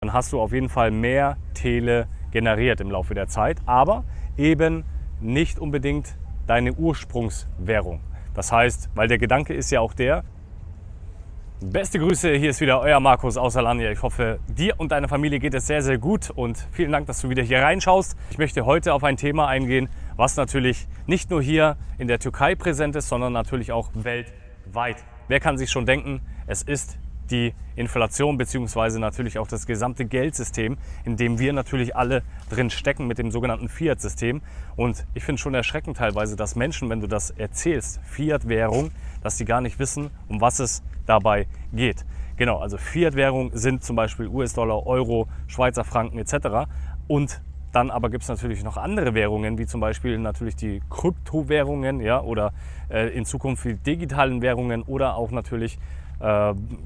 dann hast du auf jeden Fall mehr Tele generiert im Laufe der Zeit, aber eben nicht unbedingt deine Ursprungswährung. Das heißt, weil der Gedanke ist ja auch der, beste Grüße, hier ist wieder euer Markus aus Alanya. Ich hoffe, dir und deiner Familie geht es sehr, sehr gut und vielen Dank, dass du wieder hier reinschaust. Ich möchte heute auf ein Thema eingehen, was natürlich nicht nur hier in der Türkei präsent ist, sondern natürlich auch weltweit. Wer kann sich schon denken, es ist die Inflation bzw. natürlich auch das gesamte Geldsystem, in dem wir natürlich alle drin stecken mit dem sogenannten Fiat-System. Und ich finde schon erschreckend teilweise, dass Menschen, wenn du das erzählst, Fiat-Währung, dass die gar nicht wissen, um was es dabei geht. Genau, also Fiat-Währung sind zum Beispiel US-Dollar, Euro, Schweizer Franken etc. Und dann aber gibt es natürlich noch andere Währungen, wie zum Beispiel natürlich die Kryptowährungen, ja, oder in Zukunft die digitalen Währungen oder auch natürlich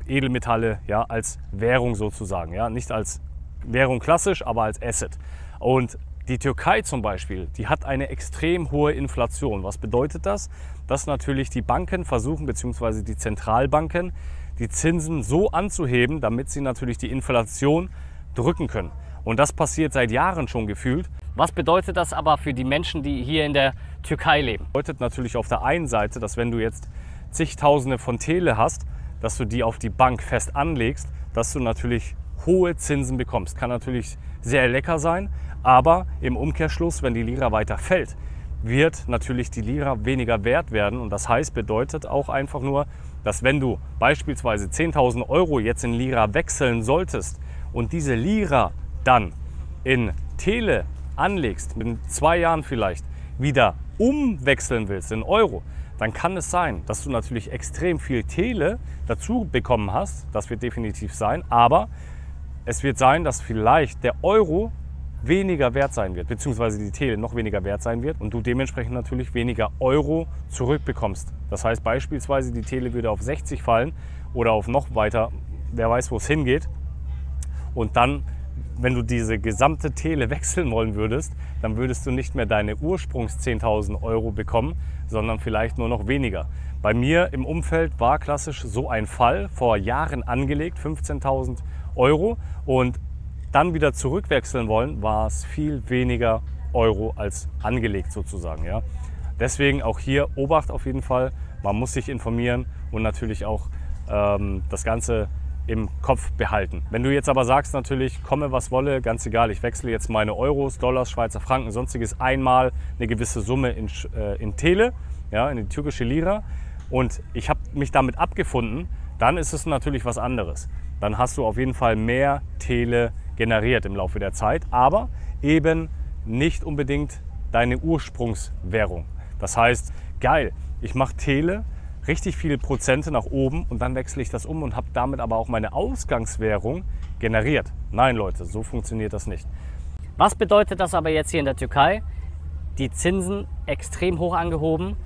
Edelmetalle, ja, als Währung sozusagen. Ja, nicht als Währung klassisch, aber als Asset. Und die Türkei zum Beispiel, die hat eine extrem hohe Inflation. Was bedeutet das? Dass natürlich die Banken versuchen, beziehungsweise die Zentralbanken, die Zinsen so anzuheben, damit sie natürlich die Inflation drücken können. Und das passiert seit Jahren schon gefühlt. Was bedeutet das aber für die Menschen, die hier in der Türkei leben? Bedeutet natürlich auf der einen Seite, dass wenn du jetzt zigtausende von Tele hast, dass du die auf die Bank fest anlegst, dass du natürlich hohe Zinsen bekommst. Kann natürlich sehr lecker sein, aber im Umkehrschluss, wenn die Lira weiter fällt, wird natürlich die Lira weniger wert werden. Und das heißt, bedeutet auch einfach nur, dass wenn du beispielsweise 10.000 Euro jetzt in Lira wechseln solltest und diese Lira dann in Tele anlegst, mit 2 Jahren vielleicht, wieder umwechseln willst in Euro, dann kann es sein, dass du natürlich extrem viel Tele dazu bekommen hast. Das wird definitiv sein, aber es wird sein, dass vielleicht der Euro weniger wert sein wird, beziehungsweise die Tele noch weniger wert sein wird und du dementsprechend natürlich weniger Euro zurückbekommst. Das heißt beispielsweise, die Tele würde auf 60 fallen oder auf noch weiter, wer weiß, wo es hingeht. Und dann, wenn du diese gesamte Tele wechseln wollen würdest, dann würdest du nicht mehr deine Ursprungs 10.000 Euro bekommen, sondern vielleicht nur noch weniger. Bei mir im Umfeld war klassisch so ein Fall, vor Jahren angelegt, 15.000 Euro, und dann wieder zurückwechseln wollen, war es viel weniger Euro als angelegt sozusagen. Ja. Deswegen auch hier Obacht auf jeden Fall, man muss sich informieren und natürlich auch das Ganze im Kopf behalten. Wenn du jetzt aber sagst natürlich, komme was wolle, ganz egal, ich wechsle jetzt meine Euros, Dollars, Schweizer Franken, sonstiges einmal eine gewisse Summe in Tele, ja, in die türkische Lira, und ich habe mich damit abgefunden, dann ist es natürlich was anderes. Dann hast du auf jeden Fall mehr Tele generiert im Laufe der Zeit, aber eben nicht unbedingt deine Ursprungswährung. Das heißt, geil, ich mache Tele, richtig viele Prozente nach oben und dann wechsle ich das um und habe damit aber auch meine Ausgangswährung generiert. Nein, Leute, so funktioniert das nicht. Was bedeutet das aber jetzt hier in der Türkei? Die Zinsen extrem hoch angehoben,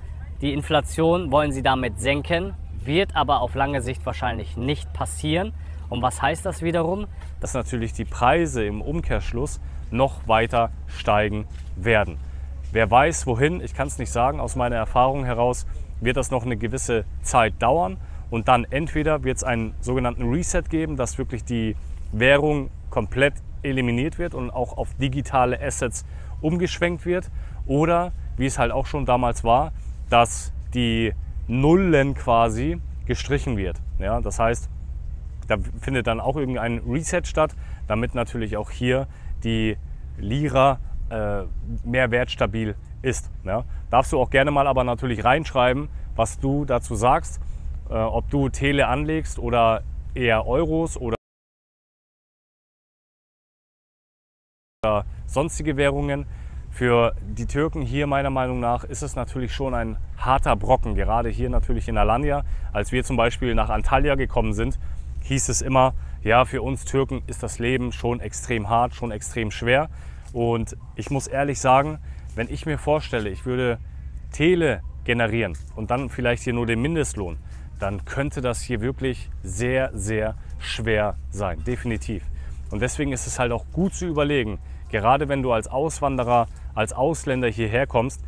die Inflation wollen sie damit senken, wird aber auf lange Sicht wahrscheinlich nicht passieren. Und was heißt das wiederum? Dass natürlich die Preise im Umkehrschluss noch weiter steigen werden. Wer weiß wohin, ich kann es nicht sagen, aus meiner Erfahrung heraus wird das noch eine gewisse Zeit dauern und dann entweder wird es einen sogenannten Reset geben, dass wirklich die Währung komplett eliminiert wird und auch auf digitale Assets umgeschwenkt wird, oder wie es halt auch schon damals war, dass die Nullen quasi gestrichen wird. Ja, das heißt, da findet dann auch irgendein Reset statt, damit natürlich auch hier die Lira mehr wertstabil ist. Ja. Darfst du auch gerne mal aber natürlich reinschreiben, was du dazu sagst, ob du Tele anlegst oder eher Euros oder sonstige Währungen. Für die Türken hier meiner Meinung nach ist es natürlich schon ein harter Brocken, gerade hier natürlich in Alanya. Als wir zum Beispiel nach Antalya gekommen sind, hieß es immer, ja, für uns Türken ist das Leben schon extrem hart, schon extrem schwer. Und ich muss ehrlich sagen, wenn ich mir vorstelle, ich würde Tele generieren und dann vielleicht hier nur den Mindestlohn, dann könnte das hier wirklich sehr, sehr schwer sein, definitiv. Und deswegen ist es halt auch gut zu überlegen, gerade wenn du als Auswanderer, als Ausländer hierher kommst,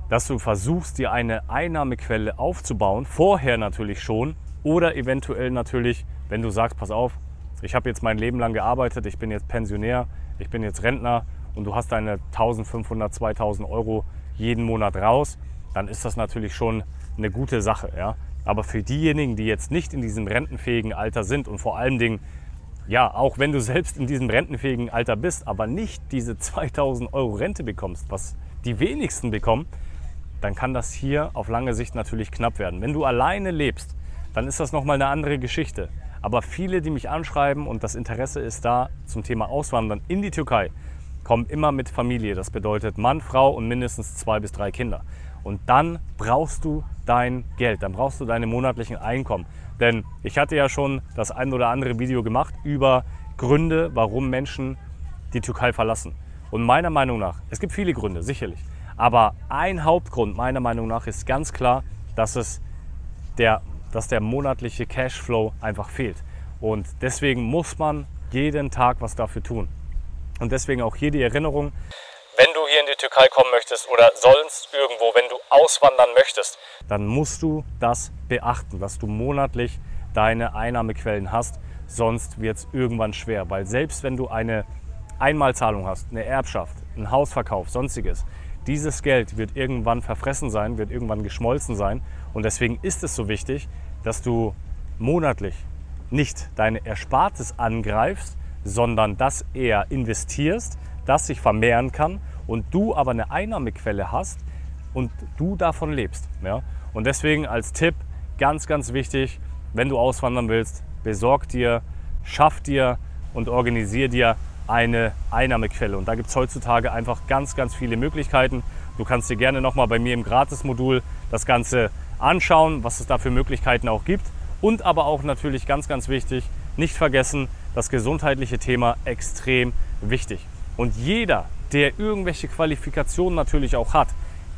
dass du versuchst, dir eine Einnahmequelle aufzubauen, vorher natürlich schon, oder eventuell natürlich, wenn du sagst, pass auf, ich habe jetzt mein Leben lang gearbeitet, ich bin jetzt Pensionär, ich bin jetzt Rentner und du hast deine 1.500, 2.000 Euro jeden Monat raus, dann ist das natürlich schon eine gute Sache. Ja? Aber für diejenigen, die jetzt nicht in diesem rentenfähigen Alter sind und vor allen Dingen, ja, auch wenn du selbst in diesem rentenfähigen Alter bist, aber nicht diese 2.000 Euro Rente bekommst, was die wenigsten bekommen, dann kann das hier auf lange Sicht natürlich knapp werden. Wenn du alleine lebst, dann ist das nochmal eine andere Geschichte. Aber viele, die mich anschreiben und das Interesse ist da zum Thema Auswandern in die Türkei, kommen immer mit Familie. Das bedeutet Mann, Frau und mindestens 2 bis 3 Kinder. Und dann brauchst du dein Geld, dann brauchst du deine monatlichen Einkommen. Denn ich hatte ja schon das ein oder andere Video gemacht über Gründe, warum Menschen die Türkei verlassen. Und meiner Meinung nach, es gibt viele Gründe, sicherlich. Aber ein Hauptgrund meiner Meinung nach ist ganz klar, dass der monatliche Cashflow einfach fehlt. Und deswegen muss man jeden Tag was dafür tun. Und deswegen auch hier die Erinnerung, wenn du hier in die Türkei kommen möchtest oder sonst irgendwo, wenn du auswandern möchtest, dann musst du das beachten, dass du monatlich deine Einnahmequellen hast. Sonst wird es irgendwann schwer, weil selbst wenn du eine Einmalzahlung hast, eine Erbschaft, einen Hausverkauf, sonstiges, dieses Geld wird irgendwann verfressen sein, wird irgendwann geschmolzen sein. Und deswegen ist es so wichtig, dass du monatlich nicht deine Erspartes angreifst, sondern das eher investierst, das sich vermehren kann und du aber eine Einnahmequelle hast und du davon lebst. Ja? Und deswegen als Tipp, ganz, ganz wichtig, wenn du auswandern willst, besorg dir, schaff dir und organisier dir eine Einnahmequelle. Und da gibt es heutzutage einfach ganz, ganz viele Möglichkeiten. Du kannst dir gerne nochmal bei mir im Gratis-Modul das Ganze anschauen, was es da für Möglichkeiten auch gibt. Und aber auch natürlich ganz, ganz wichtig, nicht vergessen, das gesundheitliche Thema extrem wichtig. Und jeder, der irgendwelche Qualifikationen natürlich auch hat,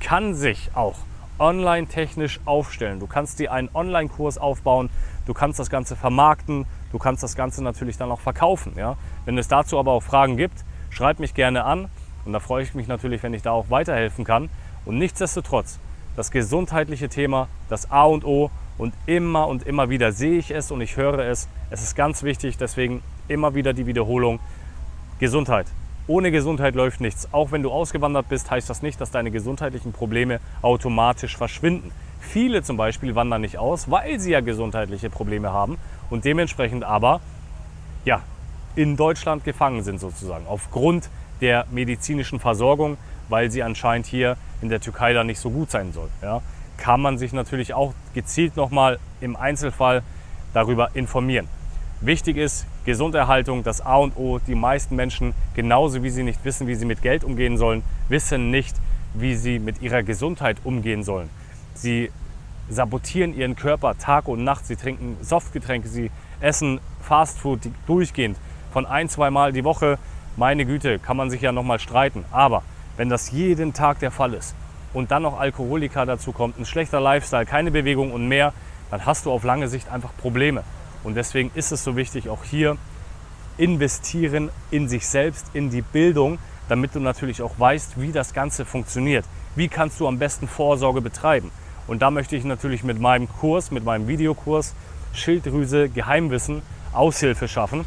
kann sich auch online technisch aufstellen. Du kannst dir einen Online-Kurs aufbauen, du kannst das Ganze vermarkten, du kannst das Ganze natürlich dann auch verkaufen. Ja? Wenn es dazu aber auch Fragen gibt, schreib mich gerne an und da freue ich mich natürlich, wenn ich da auch weiterhelfen kann. Und nichtsdestotrotz, das gesundheitliche Thema, das A und O und immer wieder sehe ich es und ich höre es. Es ist ganz wichtig, deswegen immer wieder die Wiederholung. Gesundheit. Ohne Gesundheit läuft nichts. Auch wenn du ausgewandert bist, heißt das nicht, dass deine gesundheitlichen Probleme automatisch verschwinden. Viele zum Beispiel wandern nicht aus, weil sie ja gesundheitliche Probleme haben und dementsprechend aber ja, in Deutschland gefangen sind sozusagen. Aufgrund der medizinischen Versorgung, weil sie anscheinend hier in der Türkei dann nicht so gut sein soll. Ja, kann man sich natürlich auch gezielt nochmal im Einzelfall darüber informieren. Wichtig ist Gesunderhaltung, das A und O. Die meisten Menschen, genauso wie sie nicht wissen, wie sie mit Geld umgehen sollen, wissen nicht, wie sie mit ihrer Gesundheit umgehen sollen. Sie sabotieren ihren Körper Tag und Nacht. Sie trinken Softgetränke, sie essen Fastfood durchgehend von 1-2 Mal die Woche. Meine Güte, kann man sich ja nochmal streiten. Aber wenn das jeden Tag der Fall ist und dann noch Alkoholiker dazu kommt, ein schlechter Lifestyle, keine Bewegung und mehr, dann hast du auf lange Sicht einfach Probleme. Und deswegen ist es so wichtig, auch hier investieren in sich selbst, in die Bildung, damit du natürlich auch weißt, wie das Ganze funktioniert. Wie kannst du am besten Vorsorge betreiben? Und da möchte ich natürlich mit meinem Kurs, mit meinem Videokurs Schilddrüse Geheimwissen Aushilfe schaffen,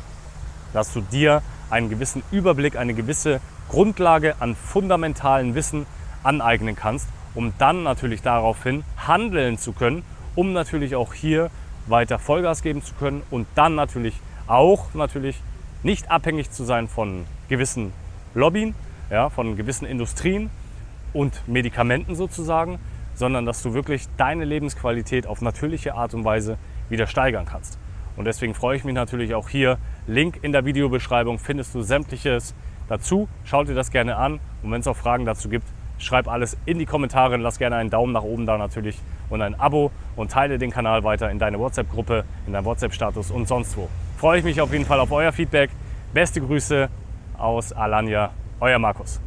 dass du dir einen gewissen Überblick, eine gewisse Grundlage an fundamentalen Wissen aneignen kannst, um dann natürlich daraufhin handeln zu können, um natürlich auch hier weiter Vollgas geben zu können und dann natürlich auch nicht abhängig zu sein von gewissen Lobbyen, ja, von gewissen Industrien und Medikamenten sozusagen, sondern dass du wirklich deine Lebensqualität auf natürliche Art und Weise wieder steigern kannst. Und deswegen freue ich mich natürlich auch hier. Link in der Videobeschreibung findest du sämtliches dazu. Schau dir das gerne an und wenn es auch Fragen dazu gibt, schreib alles in die Kommentare, lass gerne einen Daumen nach oben da natürlich und ein Abo und teile den Kanal weiter in deine WhatsApp-Gruppe, in deinen WhatsApp-Status und sonst wo. Freue ich mich auf jeden Fall auf euer Feedback. Beste Grüße aus Alanya, euer Markus.